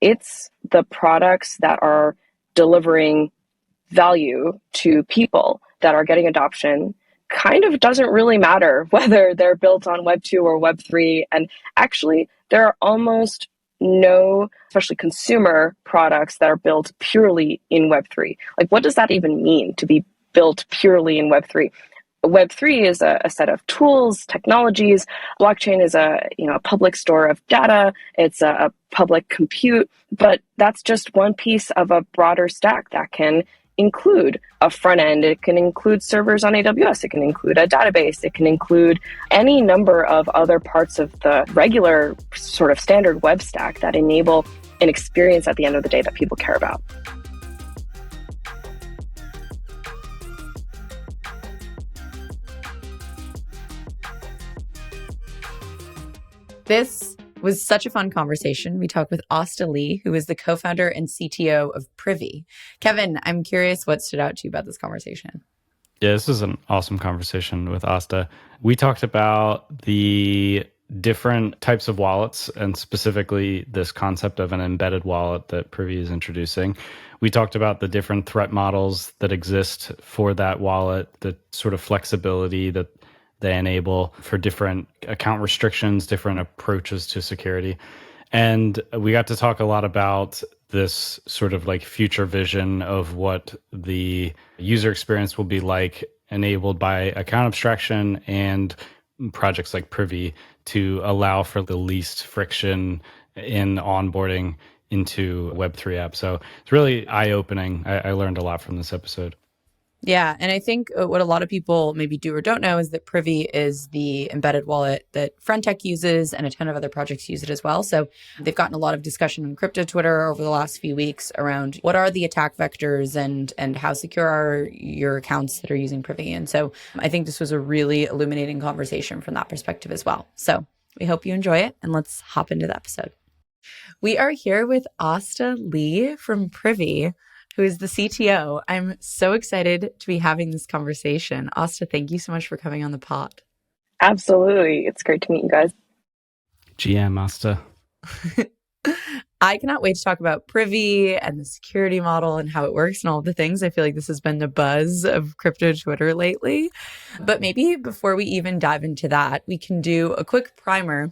It's the products that are delivering value to people that are getting adoption. Kind of doesn't really matter whether they're built on Web 2 or Web 3. And actually, there are almost no, especially consumer products that are built purely in Web 3. Like, what does that even mean to be built purely in Web 3? Web 3 is a set of tools, technologies. Blockchain is a public store of data. It's a public compute, but that's just one piece of a broader stack that can include a front end. It can include servers on AWS. It can include a database. It can include any number of other parts of the regular sort of standard web stack that enable an experience at the end of the day that people care about. This was such a fun conversation. We talked with Asta Li, who is the co-founder and CTO of Privy. Kevin, I'm curious what stood out to you about this conversation. Yeah, this is an awesome conversation with Asta. We talked about the different types of wallets and specifically this concept of an embedded wallet that Privy is introducing. We talked about the different threat models that exist for that wallet, the sort of flexibility that they enable for different account restrictions, different approaches to security. And we got to talk a lot about this sort of like future vision of what the user experience will be like enabled by account abstraction and projects like Privy to allow for the least friction in onboarding into Web3 apps. So it's really eye-opening. I learned a lot from this episode. Yeah, and I think what a lot of people maybe do or don't know is that Privy is the embedded wallet that friend.tech uses, and a ton of other projects use it as well. So they've gotten a lot of discussion on crypto Twitter over the last few weeks around what are the attack vectors and how secure are your accounts that are using Privy. And so I think this was a really illuminating conversation from that perspective as well. So we hope you enjoy it, and let's hop into the episode. We are here with Asta Li from Privy, who is the CTO. I'm so excited to be having this conversation. Asta, thank you so much for coming on the pod. Absolutely. It's great to meet you guys. GM Asta. I cannot wait to talk about Privy and the security model and how it works and all of the things. I feel like this has been the buzz of crypto Twitter lately. But maybe before we even dive into that, we can do a quick primer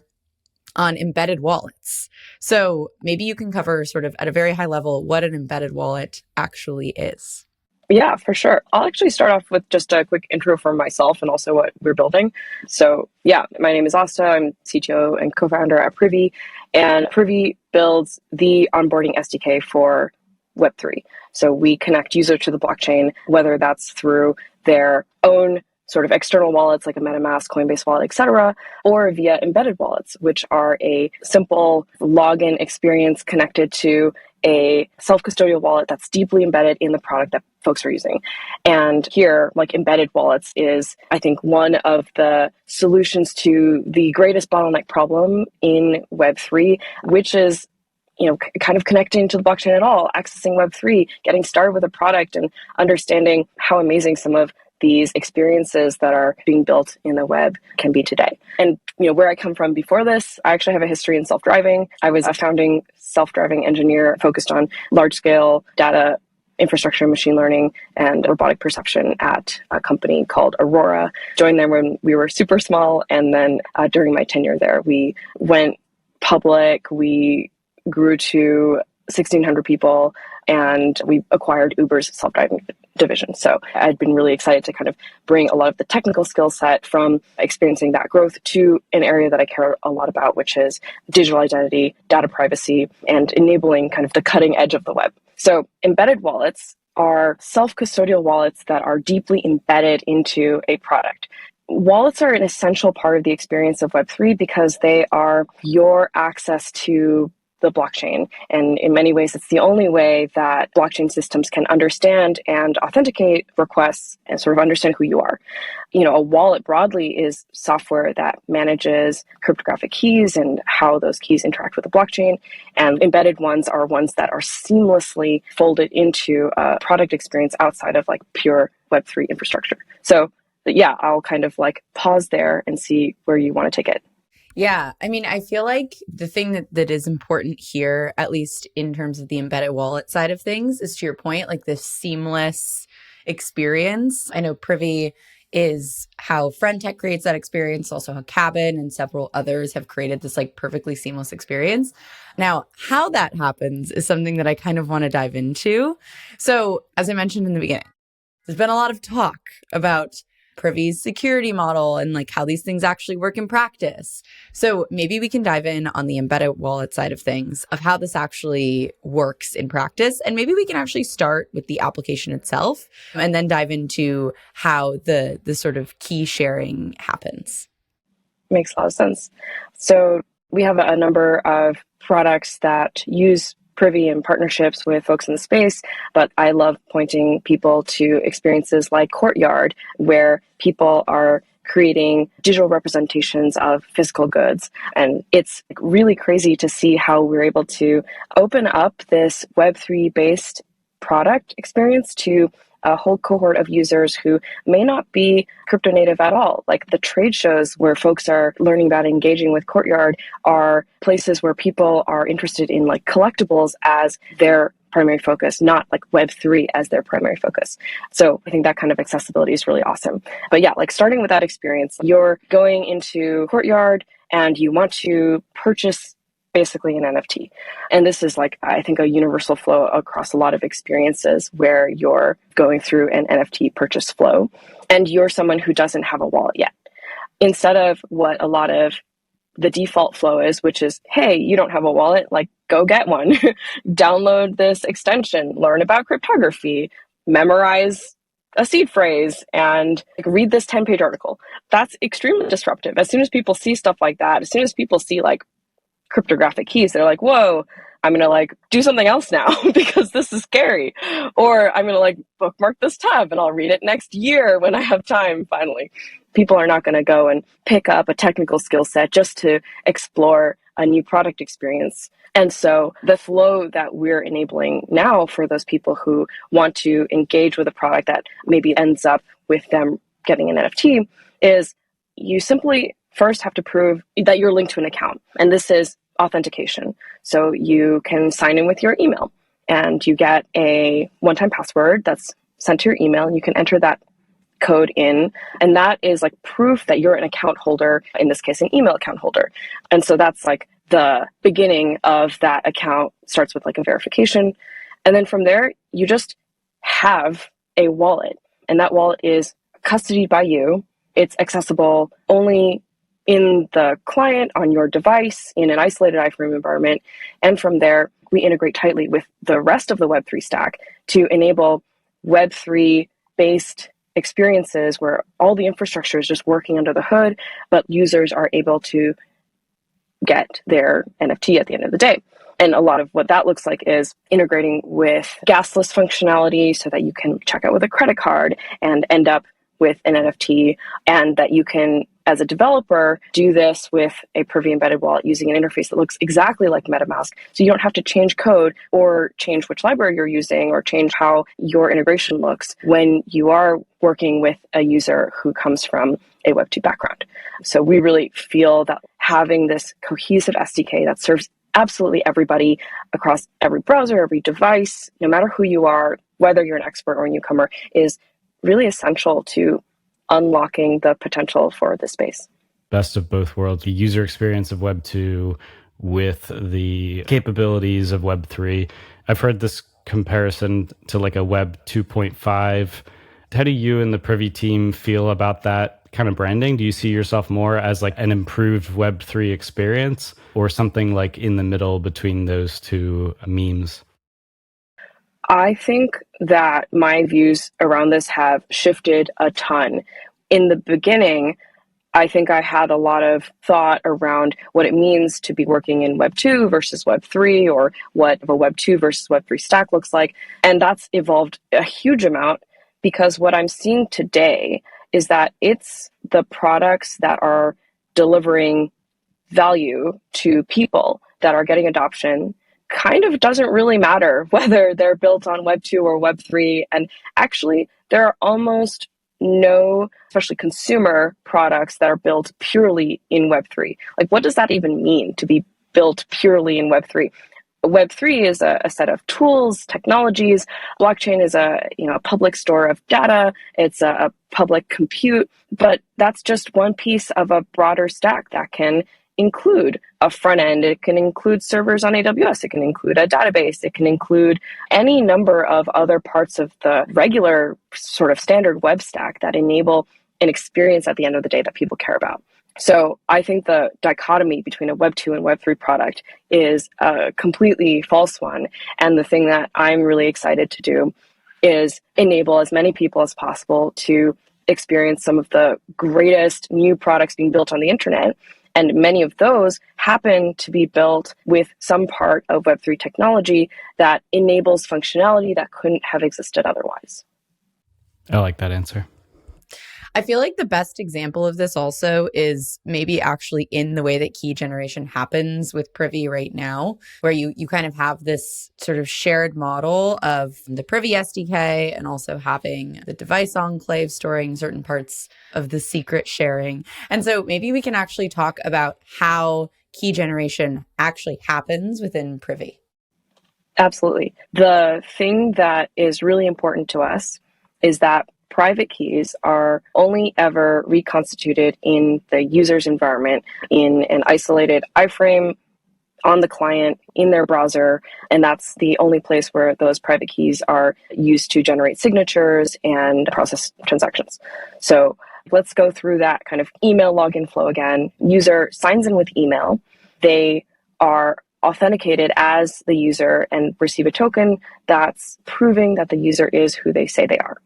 on embedded wallets. So maybe you can cover sort of at a very high level what an embedded wallet actually is. Yeah, for sure. I'll actually start off with just a quick intro for myself and also what we're building. So yeah, my name is Asta. I'm CTO and co-founder at Privy, and Privy builds the onboarding SDK for Web3. So we connect users to the blockchain, whether that's through their own sort of external wallets like a MetaMask, Coinbase wallet, etc., or via embedded wallets, which are a simple login experience connected to a self-custodial wallet that's deeply embedded in the product that folks are using. And here, like embedded wallets is, I think, one of the solutions to the greatest bottleneck problem in Web3, which is kind of connecting to the blockchain at all, accessing Web3, getting started with a product and understanding how amazing some of these experiences that are being built in the web can be today. And where I come from before this, I actually have a history in self-driving. I was a founding self-driving engineer focused on large-scale data infrastructure, machine learning, and robotic perception at a company called Aurora. Joined them when we were super small, and then during my tenure there, we went public. We grew to 1,600 people, and we acquired Uber's self-driving division. So I'd been really excited to kind of bring a lot of the technical skill set from experiencing that growth to an area that I care a lot about, which is digital identity, data privacy, and enabling kind of the cutting edge of the web. So embedded wallets are self-custodial wallets that are deeply embedded into a product. Wallets are an essential part of the experience of Web3 because they are your access to the blockchain. And in many ways, it's the only way that blockchain systems can understand and authenticate requests and sort of understand who you are. A wallet broadly is software that manages cryptographic keys and how those keys interact with the blockchain. And embedded ones are ones that are seamlessly folded into a product experience outside of like pure Web3 infrastructure. So yeah, I'll kind of like pause there and see where you want to take it. Yeah. I mean, I feel like the thing that is important here, at least in terms of the embedded wallet side of things, is to your point, like this seamless experience. I know Privy is how friend.tech creates that experience, also how Cabin and several others have created this like perfectly seamless experience. Now, how that happens is something that I kind of want to dive into. So, as I mentioned in the beginning, there's been a lot of talk about Privy's security model and like how these things actually work in practice. So maybe we can dive in on the embedded wallet side of things of how this actually works in practice. And maybe we can actually start with the application itself and then dive into how the sort of key sharing happens. Makes a lot of sense. So we have a number of products that use Privy in partnerships with folks in the space, but I love pointing people to experiences like Courtyard, where people are creating digital representations of physical goods. And it's really crazy to see how we're able to open up this Web3 based product experience to a whole cohort of users who may not be crypto native at all. Like the trade shows where folks are learning about engaging with Courtyard are places where people are interested in like collectibles as their primary focus, not like Web3 as their primary focus. So I think that kind of accessibility is really awesome. But yeah, like starting with that experience, you're going into Courtyard and you want to purchase basically an NFT. And this is like, I think, a universal flow across a lot of experiences where you're going through an NFT purchase flow and you're someone who doesn't have a wallet yet. Instead of what a lot of the default flow is, which is, hey, you don't have a wallet, like go get one, download this extension, learn about cryptography, memorize a seed phrase, and like, read this 10-page article. That's extremely disruptive. As soon as people see stuff like that, as soon as people see like cryptographic keys, they're like, whoa, I'm gonna like do something else now because this is scary. Or I'm gonna like bookmark this tab and I'll read it next year when I have time finally. People are not gonna go and pick up a technical skill set just to explore a new product experience. And so the flow that we're enabling now for those people who want to engage with a product that maybe ends up with them getting an NFT is you simply first have to prove that you're linked to an account. And this is authentication. So you can sign in with your email and you get a one-time password that's sent to your email. You can enter that code in, and that is like proof that you're an account holder, in this case, an email account holder. And so that's like the beginning of that account. Starts with like a verification. And then from there, you just have a wallet, and that wallet is custodied by you. It's accessible only in the client, on your device, in an isolated iframe environment. And from there, we integrate tightly with the rest of the Web3 stack to enable Web3 based experiences where all the infrastructure is just working under the hood, but users are able to get their NFT at the end of the day. And a lot of what that looks like is integrating with gasless functionality so that you can check out with a credit card and end up with an NFT, and that you can, as a developer, do this with a Privy embedded wallet using an interface that looks exactly like MetaMask. So you don't have to change code or change which library you're using or change how your integration looks when you are working with a user who comes from a Web2 background. So we really feel that having this cohesive SDK that serves absolutely everybody across every browser, every device, no matter who you are, whether you're an expert or a newcomer, is really essential to unlocking the potential for the space. Best of both worlds, the user experience of Web 2 with the capabilities of Web 3. I've heard this comparison to like a Web 2.5. How do you and the Privy team feel about that kind of branding? Do you see yourself more as like an improved Web 3 experience or something like in the middle between those two memes? I think that my views around this have shifted a ton. In the beginning, I think I had a lot of thought around what it means to be working in Web 2 versus Web 3, or what a Web 2 versus Web 3 stack looks like. And that's evolved a huge amount, because what I'm seeing today is that it's the products that are delivering value to people that are getting adoption. Kind of doesn't really matter whether they're built on Web 2 or Web 3. And actually, there are almost no, especially consumer products that are built purely in Web3. Like, what does that even mean to be built purely in Web3? Web3 is a set of tools, technologies. Blockchain is a public store of data. It's a public compute, but that's just one piece of a broader stack that can include a front end. It can include servers on AWS. It can include a database. It can include any number of other parts of the regular sort of standard web stack that enable an experience at the end of the day that people care about. So I think the dichotomy between a Web 2 and Web 3 product is a completely false one. And the thing that I'm really excited to do is enable as many people as possible to experience some of the greatest new products being built on the internet. And many of those happen to be built with some part of Web3 technology that enables functionality that couldn't have existed otherwise. I like that answer. I feel like the best example of this also is maybe actually in the way that key generation happens with Privy right now, where you kind of have this sort of shared model of the Privy SDK and also having the device enclave storing certain parts of the secret sharing. And so maybe we can actually talk about how key generation actually happens within Privy. Absolutely. The thing that is really important to us is that private keys are only ever reconstituted in the user's environment in an isolated iframe on the client in their browser. And that's the only place where those private keys are used to generate signatures and process transactions. So let's go through that kind of email login flow again. User signs in with email. They are authenticated as the user and receive a token that's proving that the user is who they say they are.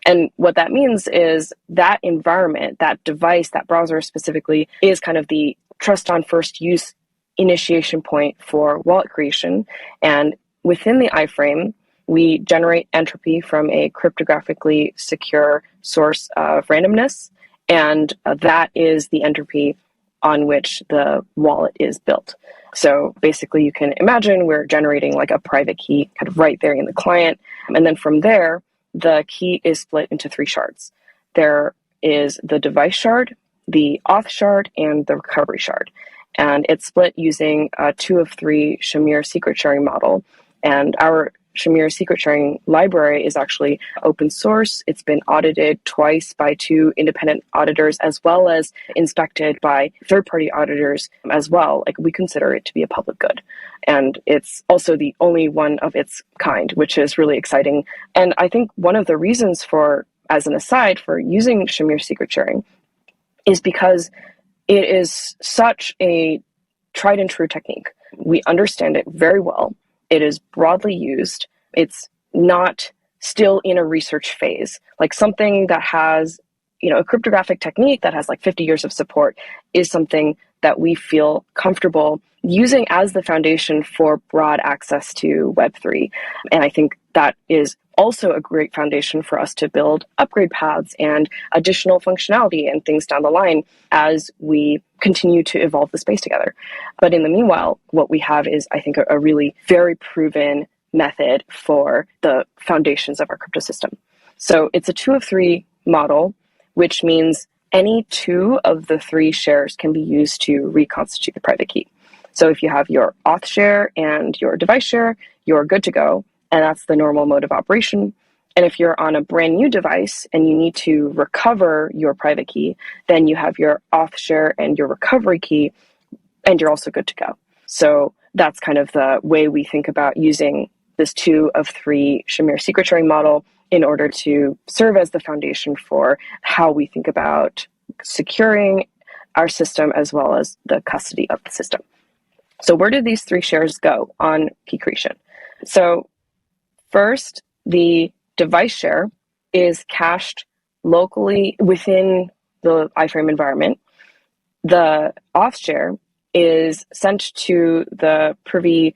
And what that means is that environment, that device, that browser specifically, is kind of the trust on first use initiation point for wallet creation. And within the iframe, we generate entropy from a cryptographically secure source of randomness. And that is the entropy on which the wallet is built. So basically, you can imagine we're generating like a private key kind of right there in the client. And then from there, the key is split into three shards. There is the device shard, the auth shard, and the recovery shard. And it's split using a 2 of 3 Shamir secret sharing model. And our Shamir secret sharing library is actually open source. It's been audited twice by 2 independent auditors, as well as inspected by third-party auditors as well. Like, we consider it to be a public good. And it's also the only one of its kind, which is really exciting. And I think one of the reasons for, as an aside, for using Shamir secret sharing is because it is such a tried and true technique. We understand it very well. It is broadly used. It's not still in a research phase. Like, something that has, a cryptographic technique that has like 50 years of support is something that we feel comfortable using as the foundation for broad access to Web3. And I think that is also a great foundation for us to build upgrade paths and additional functionality and things down the line as we continue to evolve the space together. But in the meanwhile, what we have is, I think, a really very proven method for the foundations of our crypto system. So it's a 2 of 3 model, which means any 2 of the 3 shares can be used to reconstitute the private key. So if you have your auth share and your device share, you're good to go. And that's the normal mode of operation. And if you're on a brand new device and you need to recover your private key, then you have your auth share and your recovery key, and you're also good to go. So that's kind of the way we think about using this 2 of 3 Shamir secret sharing model in order to serve as the foundation for how we think about securing our system as well as the custody of the system. So where do these 3 shares go on key creation? So first, the device share is cached locally within the iframe environment. The auth share is sent to the Privy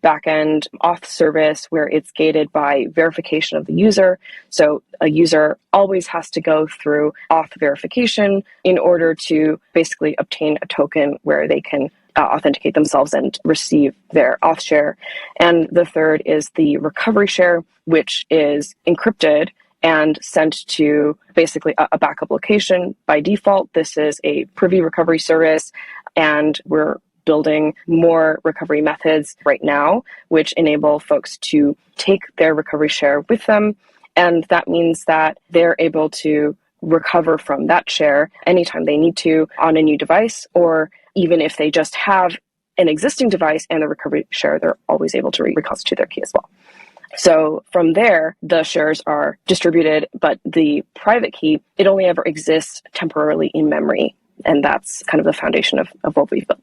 backend auth service where it's gated by verification of the user. So a user always has to go through auth verification in order to basically obtain a token where they can authenticate themselves and receive their auth share. And the third is the recovery share, which is encrypted and sent to basically a backup location. By default, this is a Privy recovery service, and we're building more recovery methods right now, which enable folks to take their recovery share with them. And that means that they're able to recover from that share anytime they need to on a new device, or even if they just have an existing device and the recovery share, they're always able to reconstitute their key as well. So from there, the shares are distributed, but the private key, it only ever exists temporarily in memory. And that's kind of the foundation of what we've built.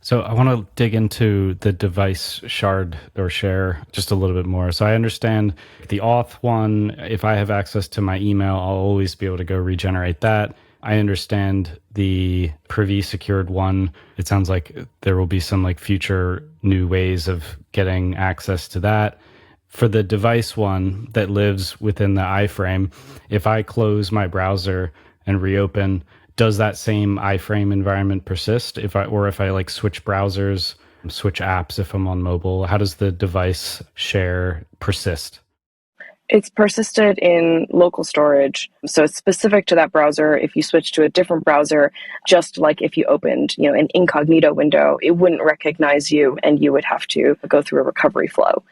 So I want to dig into the device shard or share just a little bit more. So I understand the auth one, if I have access to my email, I'll always be able to go regenerate that. I understand the Privy secured one. It sounds like there will be some like future new ways of getting access to that. For the device one that lives within the iframe, if I close my browser and reopen, does that same iframe environment persist? If I like switch browsers, switch apps if I'm on mobile, how does the device share persist? It's persisted in local storage. So it's specific to that browser. If you switch to a different browser, just like if you opened, an incognito window, it wouldn't recognize you and you would have to go through a recovery flow.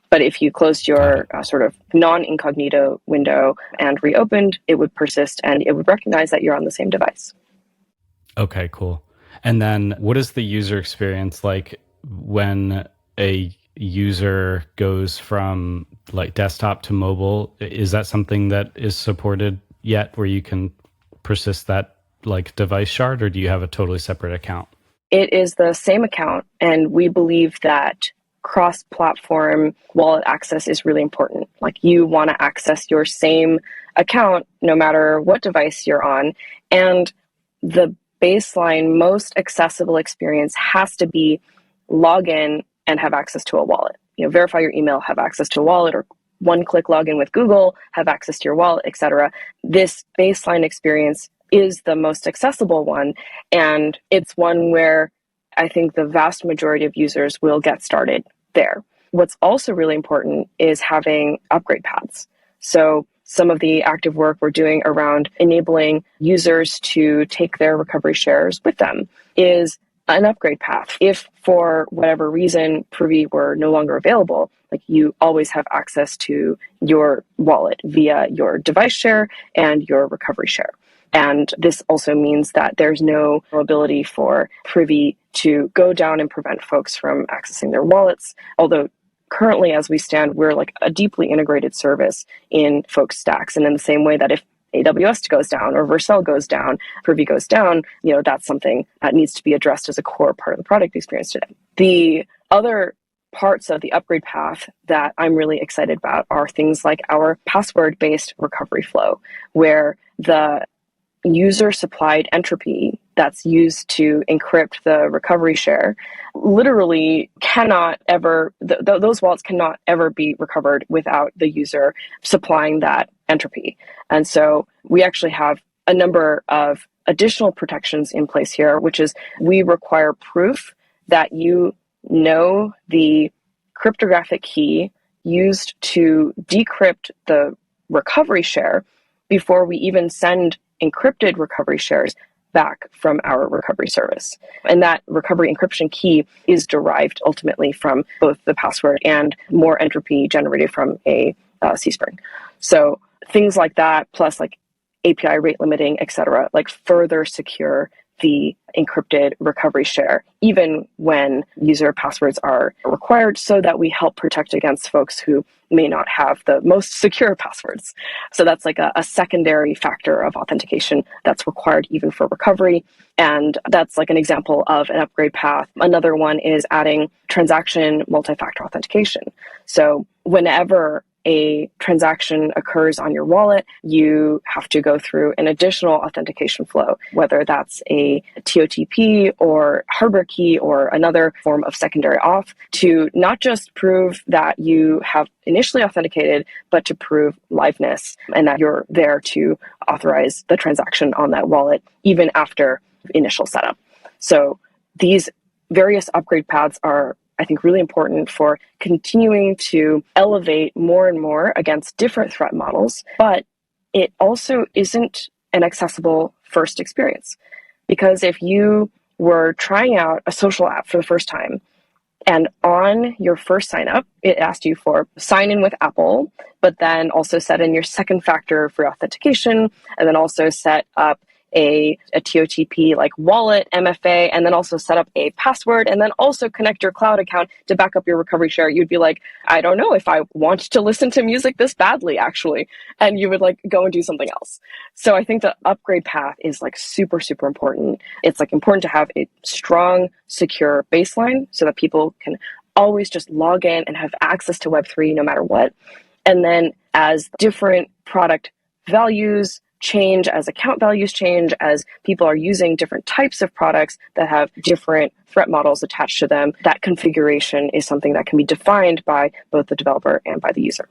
But if you closed your sort of non-incognito window and reopened, it would persist and it would recognize that you're on the same device. Okay, cool. And then what is the user experience like when a user goes from like desktop to mobile? Is that something that is supported yet where you can persist that like device shard, or do you have a totally separate account? It is the same account, and we believe that cross-platform wallet access is really important. Like, you want to access your same account no matter what device you're on. And the baseline, most accessible experience has to be log in and have access to a wallet. Verify your email, have access to a wallet, or one-click login with Google, have access to your wallet, etc. This baseline experience is the most accessible one, and it's one where I think the vast majority of users will get started there. What's also really important is having upgrade paths. So some of the active work we're doing around enabling users to take their recovery shares with them is an upgrade path. If for whatever reason Privy were no longer available, like, you always have access to your wallet via your device share and your recovery share. And this also means that there's no ability for Privy to go down and prevent folks from accessing their wallets. Although currently, as we stand, we're like a deeply integrated service in folks' stacks. And in the same way that if AWS goes down or Vercel goes down, Privy goes down, that's something that needs to be addressed as a core part of the product experience today. The other parts of the upgrade path that I'm really excited about are things like our password-based recovery flow, where the user-supplied entropy that's used to encrypt the recovery share literally cannot ever, those wallets cannot ever be recovered without the user supplying that entropy. And so we actually have a number of additional protections in place here, which is we require proof that you know the cryptographic key used to decrypt the recovery share before we even send encrypted recovery shares back from our recovery service. And that recovery encryption key is derived ultimately from both the password and more entropy generated from a C-spring. So things like that, plus like API rate limiting, et cetera, like further secure the encrypted recovery share, even when user passwords are required, so that we help protect against folks who may not have the most secure passwords. So that's like a secondary factor of authentication that's required even for recovery. And that's like an example of an upgrade path. Another one is adding transaction multi-factor authentication. So whenever a transaction occurs on your wallet, you have to go through an additional authentication flow, whether that's a TOTP or hardware key or another form of secondary auth, to not just prove that you have initially authenticated, but to prove liveness and that you're there to authorize the transaction on that wallet even after initial setup. So these various upgrade paths are I think, really important for continuing to elevate more and more against different threat models, but it also isn't an accessible first experience. Because if you were trying out a social app for the first time, and on your first sign up, it asked you for sign in with Apple, but then also set in your second factor for authentication, and then also set up a TOTP like wallet, MFA, and then also set up a password, and then also connect your cloud account to back up your recovery share. You'd be like, I don't know if I want to listen to music this badly, actually. And you would like go and do something else. So I think the upgrade path is like super, super important. It's like important to have a strong, secure baseline so that people can always just log in and have access to Web3 no matter what. And then as different product values change, as account values change, as people are using different types of products that have different threat models attached to them, that configuration is something that can be defined by both the developer and by the user.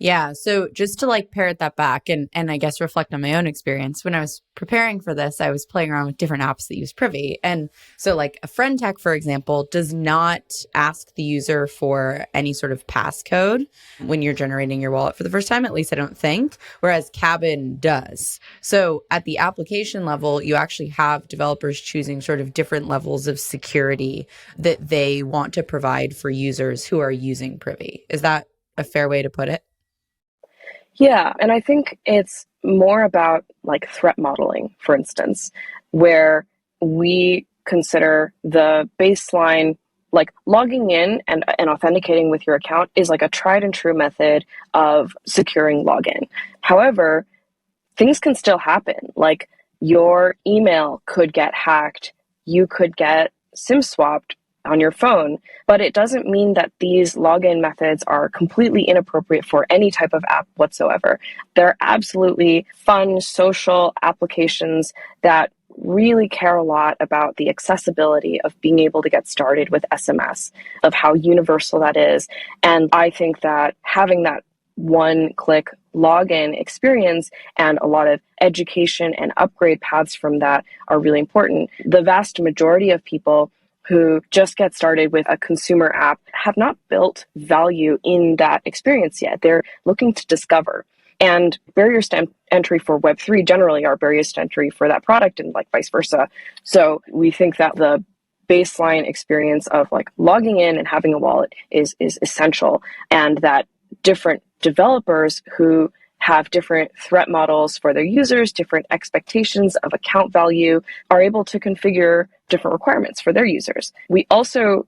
Yeah. So just to like parrot that back and I guess reflect on my own experience, when I was preparing for this, I was playing around with different apps that use Privy. And so like a friend.tech, for example, does not ask the user for any sort of passcode when you're generating your wallet for the first time, at least I don't think, whereas Cabin does. So at the application level, you actually have developers choosing sort of different levels of security that they want to provide for users who are using Privy. Is that a fair way to put it? Yeah, and I think it's more about like threat modeling, for instance, where we consider the baseline, like logging in and authenticating with your account is like a tried and true method of securing login. However, things can still happen. Like your email could get hacked, you could get SIM swapped on your phone, but it doesn't mean that these login methods are completely inappropriate for any type of app whatsoever. They're absolutely fun social applications that really care a lot about the accessibility of being able to get started with SMS, of how universal that is. And I think that having that one-click login experience and a lot of education and upgrade paths from that are really important. The vast majority of people who just get started with a consumer app have not built value in that experience yet. They're looking to discover. And barriers to entry for Web3 generally are barriers to entry for that product and like vice versa. So we think that the baseline experience of like logging in and having a wallet is essential, and that different developers who have different threat models for their users, different expectations of account value, are able to configure different requirements for their users. We also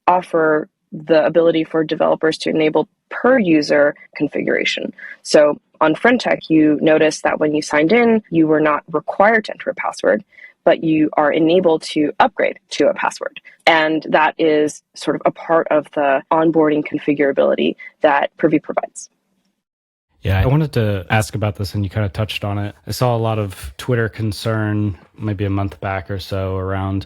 offer the ability for developers to enable per user configuration. So on friend.tech, you notice that when you signed in, you were not required to enter a password, but you are enabled to upgrade to a password. And that is sort of a part of the onboarding configurability that Privy provides. Yeah, I wanted to ask about this, and you kind of touched on it. I saw a lot of Twitter concern maybe a month back or so around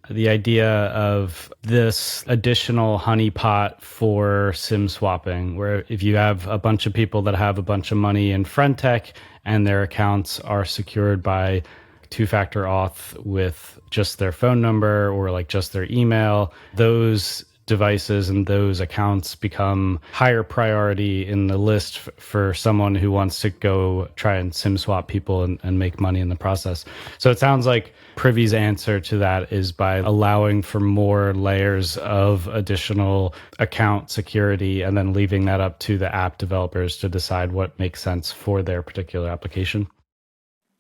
the idea of this additional honeypot for SIM swapping, where if you have a bunch of people that have a bunch of money in friend.tech and their accounts are secured by two-factor auth with just their phone number or like just their email, those devices and those accounts become higher priority in the list for someone who wants to go try and SIM swap people and make money in the process. So it sounds like Privy's answer to that is by allowing for more layers of additional account security and then leaving that up to the app developers to decide what makes sense for their particular application.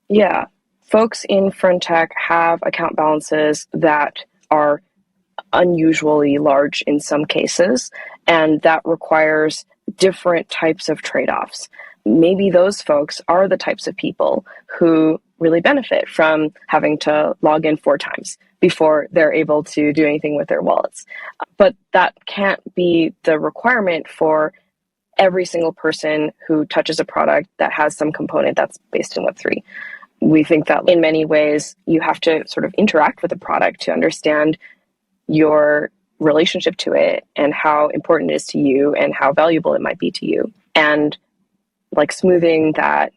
Yeah, folks in friend.tech have account balances that are unusually large in some cases, and that requires different types of trade-offs. Maybe those folks are the types of people who really benefit from having to log in 4 times before they're able to do anything with their wallets. But that can't be the requirement for every single person who touches a product that has some component that's based in Web3. We think that in many ways, you have to sort of interact with the product to understand your relationship to it and how important it is to you and how valuable it might be to you. And like smoothing that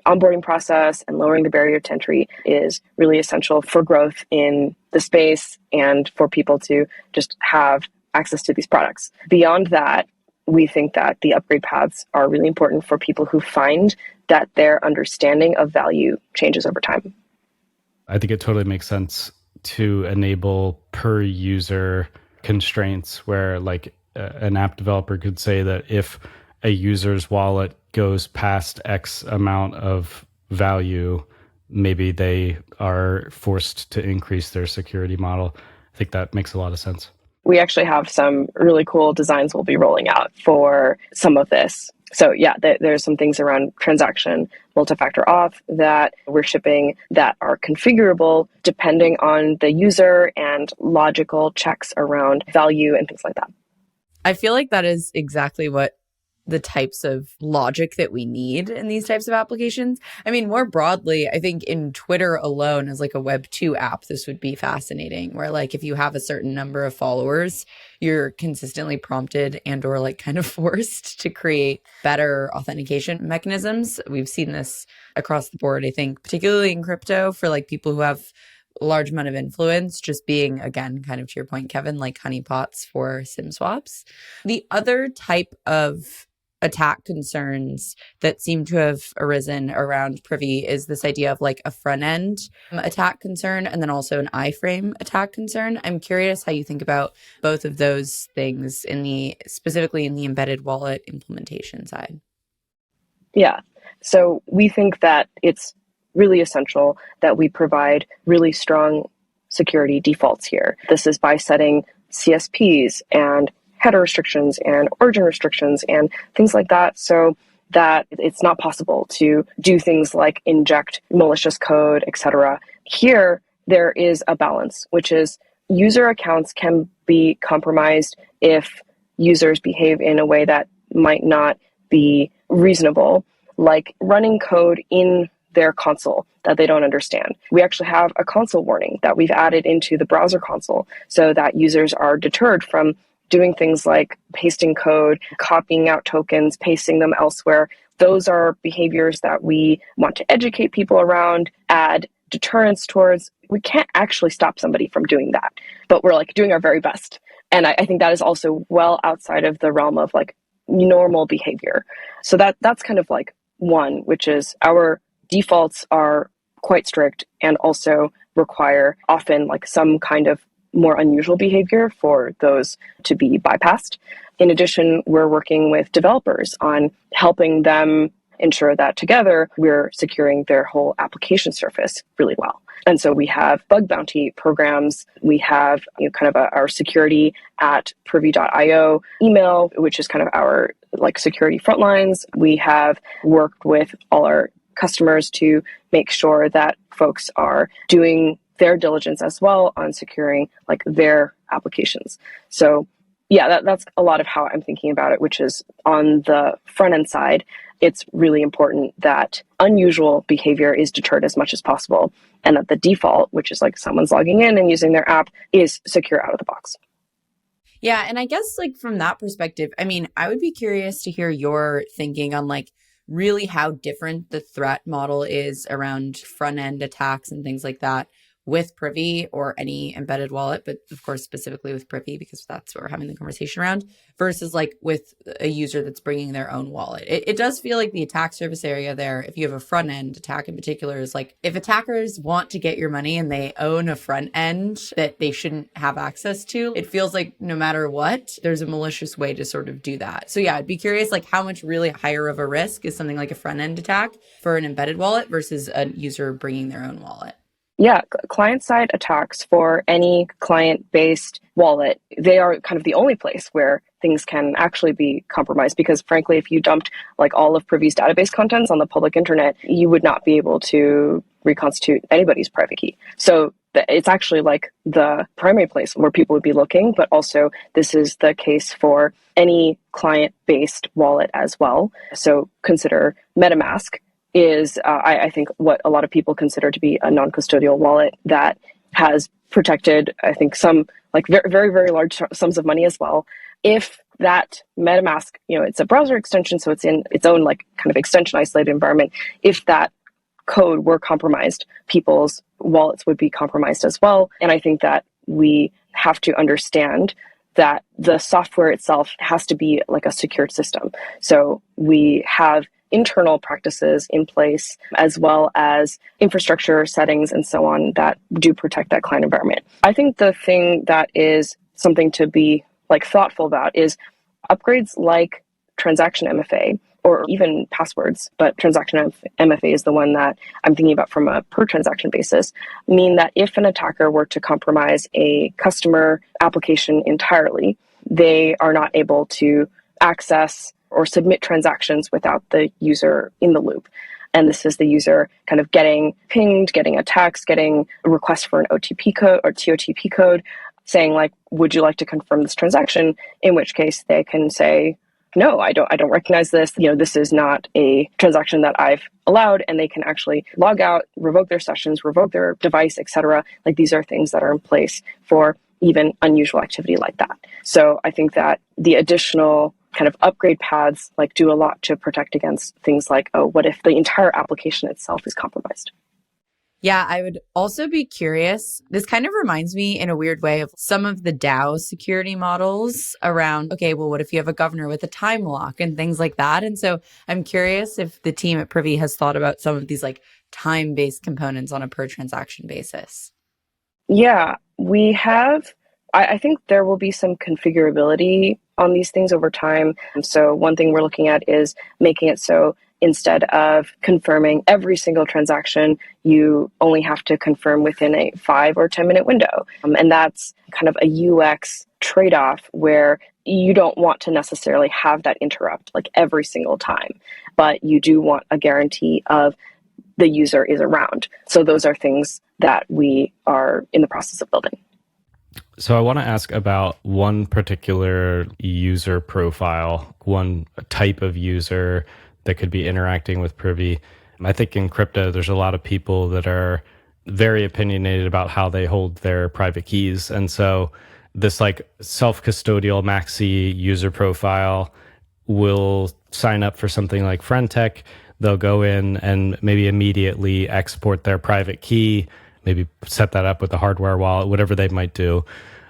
onboarding process and lowering the barrier to entry is really essential for growth in the space and for people to just have access to these products. Beyond that, we think that the upgrade paths are really important for people who find that their understanding of value changes over time. I think it totally makes sense to enable per user constraints where like an app developer could say that if a user's wallet goes past X amount of value, maybe they are forced to increase their security model. I think that makes a lot of sense. We actually have some really cool designs we'll be rolling out for some of this. So yeah, there's some things around transaction multi-factor auth that we're shipping that are configurable depending on the user and logical checks around value and things like that. I feel like that is exactly what the types of logic that we need in these types of applications. I mean, more broadly, I think in Twitter alone as like a Web 2 app, this would be fascinating, where like if you have a certain number of followers, you're consistently prompted and or like kind of forced to create better authentication mechanisms. We've seen this across the board, I think, particularly in crypto for like people who have a large amount of influence, just being, again, kind of to your point, Kevin, like honeypots for SIM swaps. The other type of attack concerns that seem to have arisen around Privy is this idea of like a front end attack concern and then also an iframe attack concern. I'm curious how you think about both of those things specifically in the embedded wallet implementation side. Yeah. So we think that it's really essential that we provide really strong security defaults here. This is by setting CSPs and header restrictions and origin restrictions and things like that, so that it's not possible to do things like inject malicious code, etc. Here, there is a balance, which is user accounts can be compromised if users behave in a way that might not be reasonable, like running code in their console that they don't understand. We actually have a console warning that we've added into the browser console so that users are deterred from doing things like pasting code, copying out tokens, pasting them elsewhere. Those are behaviors that we want to educate people around, add deterrence towards. We can't actually stop somebody from doing that, but we're like doing our very best. And I think that is also well outside of the realm of like normal behavior. So that's kind of like one, which is our defaults are quite strict and also require often like some kind of more unusual behavior for those to be bypassed. In addition, we're working with developers on helping them ensure that together we're securing their whole application surface really well. And so we have bug bounty programs. We have kind of our security at privy.io email, which is kind of our like security front lines. We have worked with all our customers to make sure that folks are doing their diligence as well on securing like their applications. So yeah, that's a lot of how I'm thinking about it, which is on the front end side, it's really important that unusual behavior is deterred as much as possible and that the default, which is like someone's logging in and using their app, is secure out of the box. Yeah. And I guess like from that perspective, I mean, I would be curious to hear your thinking on like really how different the threat model is around front end attacks and things like that with Privy or any embedded wallet, but of course, specifically with Privy, because that's what we're having the conversation around, versus like with a user that's bringing their own wallet. It does feel like the attack surface area there, if you have a front end attack in particular, is like if attackers want to get your money and they own a front end that they shouldn't have access to, it feels like no matter what, there's a malicious way to sort of do that. So yeah, I'd be curious like how much really higher of a risk is something like a front end attack for an embedded wallet versus a user bringing their own wallet. Yeah, client-side attacks for any client-based wallet, they are kind of the only place where things can actually be compromised because frankly, if you dumped like all of Privy's database contents on the public internet, you would not be able to reconstitute anybody's private key. So it's actually like the primary place where people would be looking, but also this is the case for any client-based wallet as well. So consider MetaMask is, I think, what a lot of people consider to be a non-custodial wallet that has protected, I think, some like very, very, very large sums of money as well. If that MetaMask, it's a browser extension, so it's in its own like kind of extension isolated environment. If that code were compromised, people's wallets would be compromised as well. And I think that we have to understand that the software itself has to be like a secured system. So we have internal practices in place, as well as infrastructure settings and so on that do protect that client environment. I think the thing that is something to be like thoughtful about is upgrades like transaction MFA or even passwords, but transaction MFA is the one that I'm thinking about from a per transaction basis, mean that if an attacker were to compromise a customer application entirely, they are not able to access or submit transactions without the user in the loop. And this is the user kind of getting pinged, getting a text, getting a request for an OTP code or TOTP code, saying like, would you like to confirm this transaction? In which case they can say, no, I don't recognize this. This is not a transaction that I've allowed, and they can actually log out, revoke their sessions, revoke their device, etc. Like these are things that are in place for even unusual activity like that. So I think that the additional kind of upgrade paths like do a lot to protect against things like, oh, what if the entire application itself is compromised? Yeah, I would also be curious. This kind of reminds me in a weird way of some of the DAO security models around, okay, well, what if you have a governor with a time lock and things like that? And so I'm curious if the team at Privy has thought about some of these like time-based components on a per transaction basis. Yeah, we have. I think there will be some configurability on these things over time. So one thing we're looking at is making it so instead of confirming every single transaction, you only have to confirm within a 5 or 10-minute window. And that's kind of a UX trade-off where you don't want to necessarily have that interrupt like every single time, but you do want a guarantee of the user is around. So those are things that we are in the process of building. So I want to ask about one particular user profile, one type of user that could be interacting with Privy. I think in crypto, there's a lot of people that are very opinionated about how they hold their private keys. And so this like self-custodial maxi user profile will sign up for something like friend.tech. They'll go in and maybe immediately export their private key, maybe set that up with a hardware wallet, whatever they might do.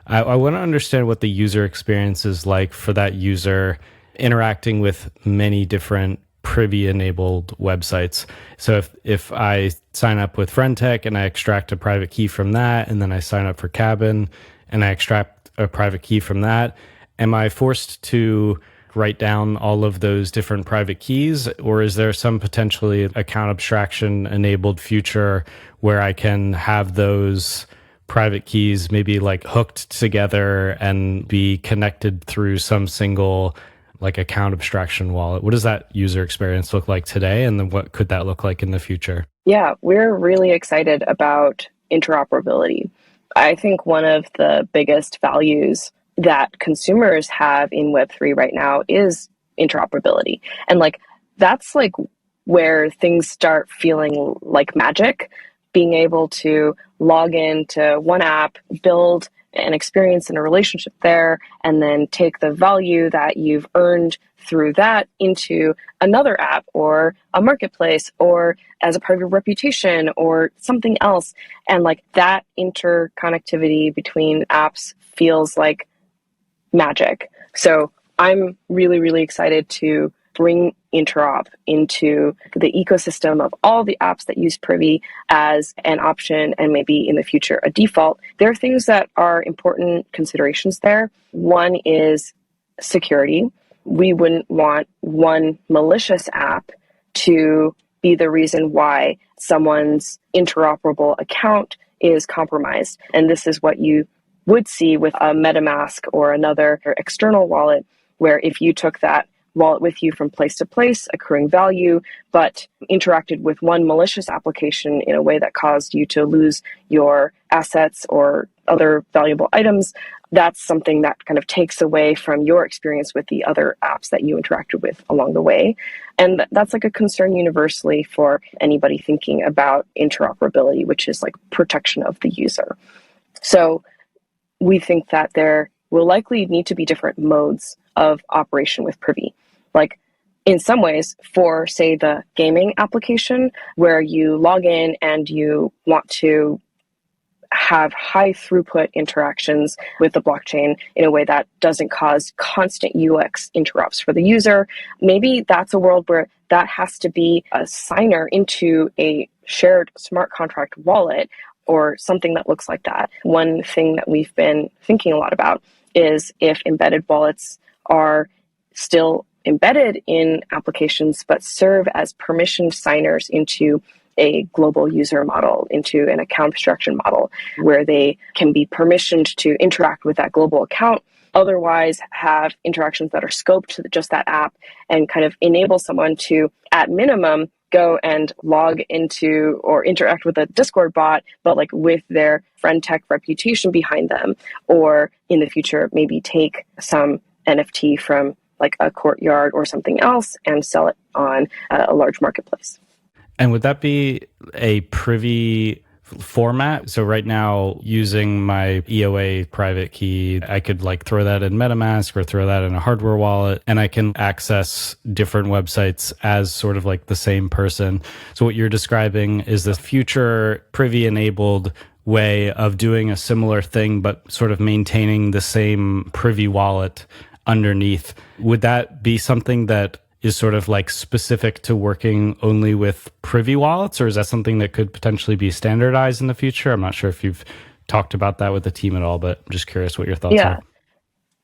I want to understand what the user experience is like for that user interacting with many different Privy-enabled websites. So if I sign up with friend.tech and I extract a private key from that, and then I sign up for Cabin and I extract a private key from that, am I forced to write down all of those different private keys, or is there some potentially account abstraction enabled future where I can have those private keys maybe like hooked together and be connected through some single like account abstraction wallet? What does that user experience look like today? And then what could that look like in the future? Yeah, we're really excited about interoperability. I think one of the biggest values that consumers have in Web3 right now is interoperability. And like that's like where things start feeling like magic, being able to log into one app, build an experience and a relationship there, and then take the value that you've earned through that into another app or a marketplace or as a part of your reputation or something else. And like that interconnectivity between apps feels like magic. So I'm really, really excited to bring interop into the ecosystem of all the apps that use Privy as an option and maybe in the future a default. There are things that are important considerations there. One is security. We wouldn't want one malicious app to be the reason why someone's interoperable account is compromised. And this is what you would see with a MetaMask or another external wallet, where if you took that wallet with you from place to place, accruing value, but interacted with one malicious application in a way that caused you to lose your assets or other valuable items, that's something that kind of takes away from your experience with the other apps that you interacted with along the way. And that's like a concern universally for anybody thinking about interoperability, which is like protection of the user. So we think that there will likely need to be different modes of operation with Privy. Like in some ways for, say, the gaming application where you log in and you want to have high throughput interactions with the blockchain in a way that doesn't cause constant UX interrupts for the user. Maybe that's a world where that has to be a signer into a shared smart contract wallet or something that looks like that. One thing that we've been thinking a lot about is if embedded wallets are still embedded in applications but serve as permissioned signers into a global user model, into an account abstraction model, where they can be permissioned to interact with that global account, otherwise have interactions that are scoped to just that app and kind of enable someone to, at minimum, go and log into or interact with a Discord bot, but like with their friend.tech reputation behind them, or in the future, maybe take some NFT from like a courtyard or something else and sell it on a large marketplace. And would that be a Privy format? So right now, using my EOA private key, I could like throw that in MetaMask or throw that in a hardware wallet, and I can access different websites as sort of like the same person. So what you're describing is the future Privy-enabled way of doing a similar thing, but sort of maintaining the same Privy wallet underneath. Would that be something that is sort of like specific to working only with Privy wallets, or is that something that could potentially be standardized in the future? I'm not sure if you've talked about that with the team at all, but I'm just curious what your thoughts are.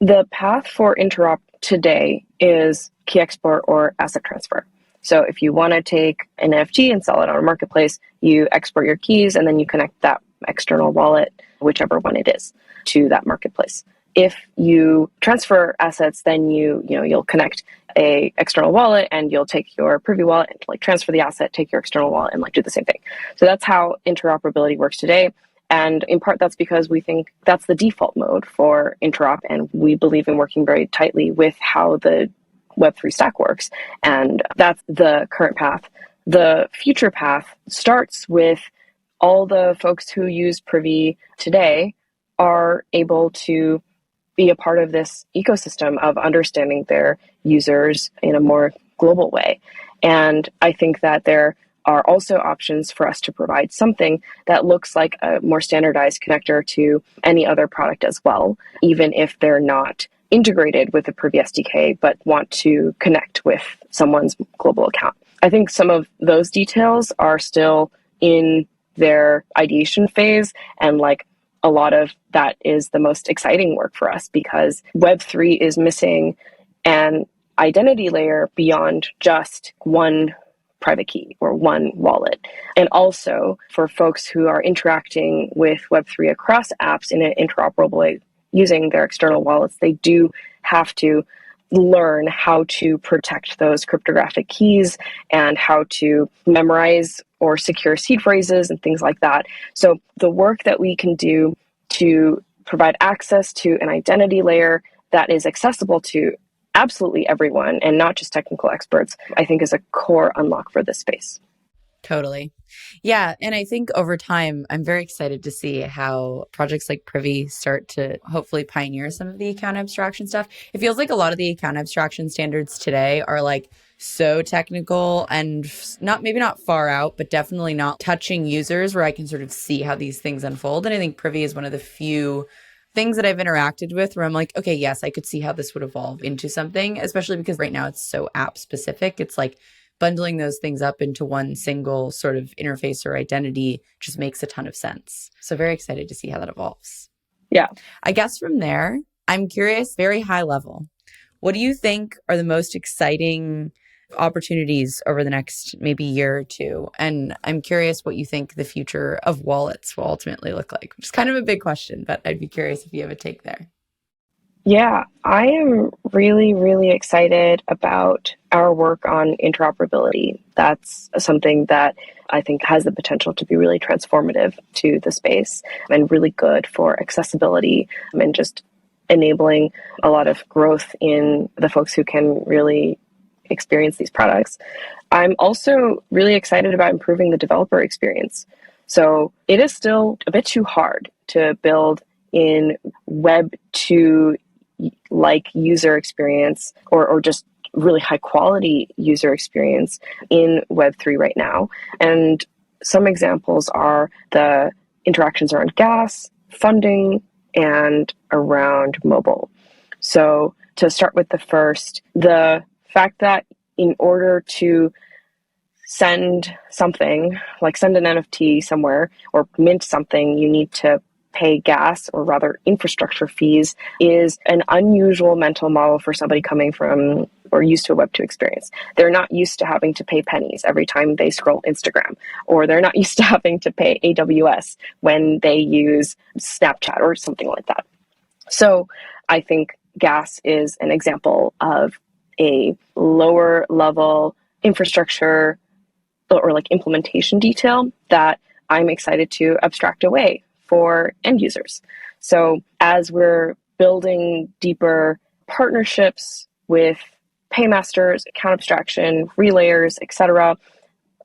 The path for interop today is key export or asset transfer. So if you want to take an NFT and sell it on a marketplace, you export your keys and then you connect that external wallet, whichever one it is, to that marketplace. If you transfer assets, then you'll connect a external wallet and you'll take your Privy wallet and like transfer the asset, take your external wallet and like do the same thing. So that's how interoperability works today. And in part, that's because we think that's the default mode for interop. And we believe in working very tightly with how the Web3 stack works. And that's the current path. The future path starts with all the folks who use Privy today are able to be a part of this ecosystem of understanding their users in a more global way. And I think that there are also options for us to provide something that looks like a more standardized connector to any other product as well, even if they're not integrated with the Privy SDK, but want to connect with someone's global account. I think some of those details are still in their ideation phase, and like a lot of that is the most exciting work for us because Web3 is missing an identity layer beyond just one private key or one wallet. And also for folks who are interacting with Web3 across apps in an interoperable way using their external wallets, they do have to learn how to protect those cryptographic keys and how to memorize or secure seed phrases and things like that. So the work that we can do to provide access to an identity layer that is accessible to absolutely everyone and not just technical experts, I think is a core unlock for this space. Totally. Yeah. And I think over time, I'm very excited to see how projects like Privy start to hopefully pioneer some of the account abstraction stuff. It feels like a lot of the account abstraction standards today are like so technical and maybe not far out, but definitely not touching users where I can sort of see how these things unfold. And I think Privy is one of the few things that I've interacted with where I'm like, okay, yes, I could see how this would evolve into something, especially because right now it's so app specific. It's like bundling those things up into one single sort of interface or identity just makes a ton of sense. So very excited to see how that evolves. Yeah. I guess from there, I'm curious, very high level, what do you think are the most exciting opportunities over the next maybe year or two? And I'm curious what you think the future of wallets will ultimately look like, which is kind of a big question, but I'd be curious if you have a take there. Yeah, I am really, really excited about our work on interoperability. That's something that I think has the potential to be really transformative to the space and really good for accessibility and just enabling a lot of growth in the folks who can really experience these products. I'm also really excited about improving the developer experience. So it is still a bit too hard to build in Web 2 like user experience or just really high quality user experience in Web3 right now. And some examples are the interactions around gas, funding, and around mobile. So to start with the first, the fact that in order to send something, like send an NFT somewhere or mint something, you need to pay gas, or rather infrastructure fees, is an unusual mental model for somebody coming from or used to a Web2 experience. They're not used to having to pay pennies every time they scroll Instagram, or they're not used to having to pay AWS when they use Snapchat or something like that. So I think gas is an example of a lower level infrastructure or like implementation detail that I'm excited to abstract away for end users. So as we're building deeper partnerships with paymasters, account abstraction, relayers, etc.,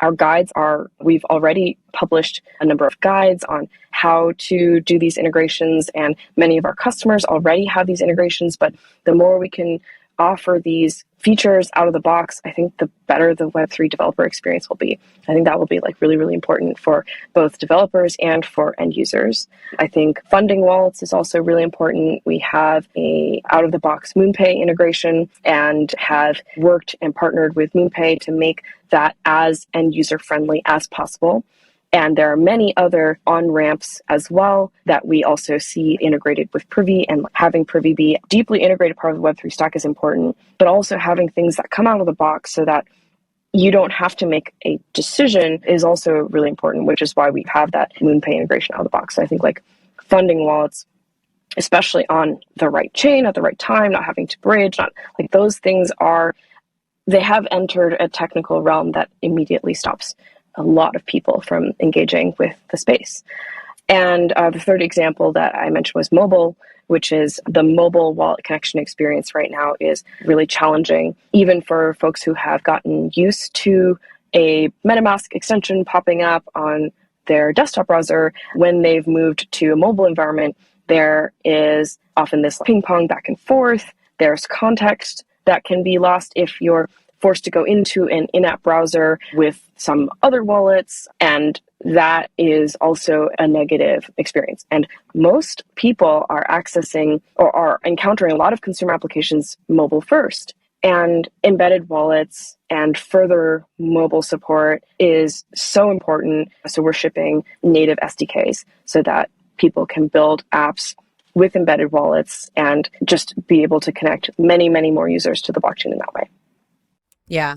our guides we've already published a number of guides on how to do these integrations, and many of our customers already have these integrations, but the more we can offer these features out of the box, I think the better the Web3 developer experience will be. I think that will be like really, really important for both developers and for end users. I think funding wallets is also really important. We have a out-of-the-box MoonPay integration and have worked and partnered with MoonPay to make that as end user friendly as possible. And there are many other on-ramps as well that we also see integrated with Privy, and having Privy be a deeply integrated part of the Web3 stack is important, but also having things that come out of the box so that you don't have to make a decision is also really important, which is why we have that MoonPay integration out of the box. So I think like funding wallets, especially on the right chain at the right time, not having to bridge, not like those things they have entered a technical realm that immediately stops a lot of people from engaging with the space. And the third example that I mentioned was mobile, which is the mobile wallet connection experience right now is really challenging, even for folks who have gotten used to a MetaMask extension popping up on their desktop browser. When they've moved to a mobile environment, there is often this ping pong back and forth. There's context that can be lost if you're forced to go into an in-app browser with some other wallets, and that is also a negative experience. And most people are accessing or are encountering a lot of consumer applications mobile first, and embedded wallets and further mobile support is so important. So we're shipping native SDKs so that people can build apps with embedded wallets and just be able to connect many, many more users to the blockchain in that way. Yeah.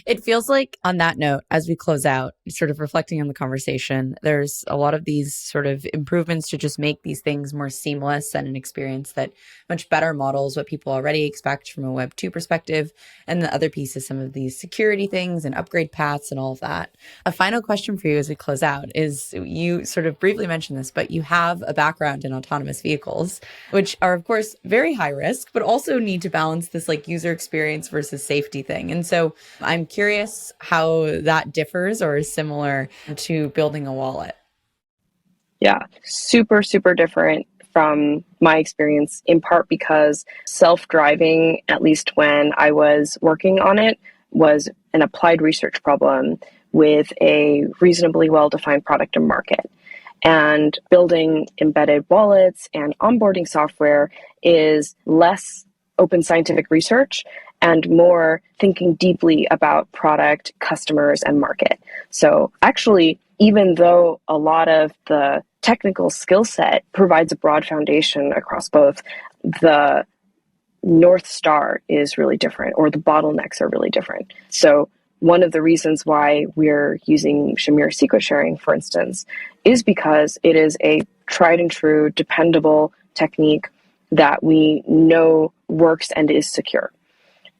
It feels like on that note, as we close out, sort of reflecting on the conversation, there's a lot of these sort of improvements to just make these things more seamless and an experience that much better models what people already expect from a Web 2 perspective. And the other piece is some of these security things and upgrade paths and all of that. A final question for you as we close out is, you sort of briefly mentioned this, but you have a background in autonomous vehicles, which are of course very high risk, but also need to balance this like user experience versus safety thing. And so I'm curious how that differs or is similar to building a wallet. Yeah, super, super different from my experience, in part because self-driving, at least when I was working on it, was an applied research problem with a reasonably well-defined product and market. And building embedded wallets and onboarding software is less open scientific research and more thinking deeply about product, customers, and market. So actually, even though a lot of the technical skill set provides a broad foundation across both, the North Star is really different, or the bottlenecks are really different. So one of the reasons why we're using Shamir secret sharing, for instance, is because it is a tried and true, dependable technique that we know works and is secure.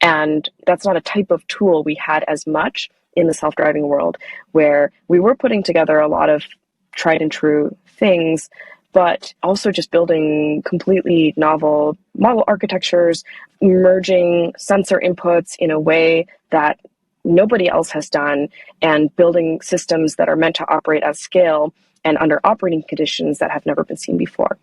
And that's not a type of tool we had as much in the self-driving world, where we were putting together a lot of tried and true things, but also just building completely novel model architectures, merging sensor inputs in a way that nobody else has done, and building systems that are meant to operate at scale and under operating conditions that have never been seen before.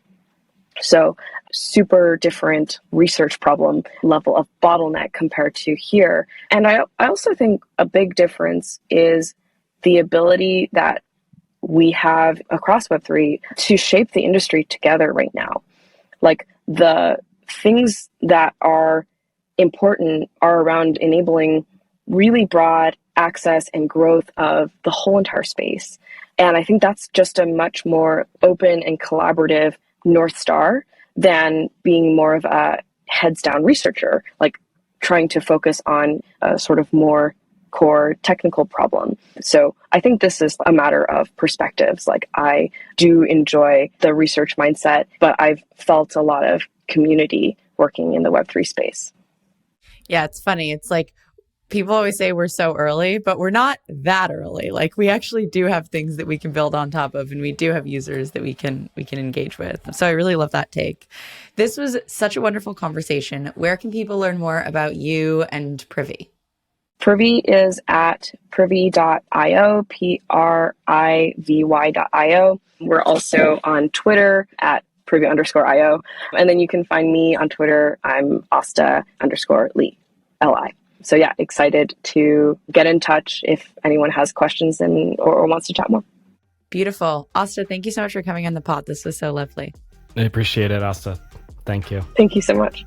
So super different research problem level of bottleneck compared to here. And I also think a big difference is the ability that we have across Web3 to shape the industry together right now. Like the things that are important are around enabling really broad access and growth of the whole entire space. And I think that's just a much more open and collaborative North Star than being more of a heads down researcher, like trying to focus on a sort of more core technical problem. So I think this is a matter of perspectives. Like I do enjoy the research mindset, but I've felt a lot of community working in the Web3 space. Yeah, it's funny. It's like people always say we're so early, but we're not that early. Like we actually do have things that we can build on top of, and we do have users that we can engage with. So I really love that take. This was such a wonderful conversation. Where can people learn more about you and Privy? Privy is at privy.io, privy.io. We're also on Twitter at privy_io. And then you can find me on Twitter. I'm Asta_Li, Li. So yeah, excited to get in touch if anyone has questions or wants to chat more. Beautiful. Asta, thank you so much for coming on the pod. This was so lovely. I appreciate it, Asta. Thank you. Thank you so much.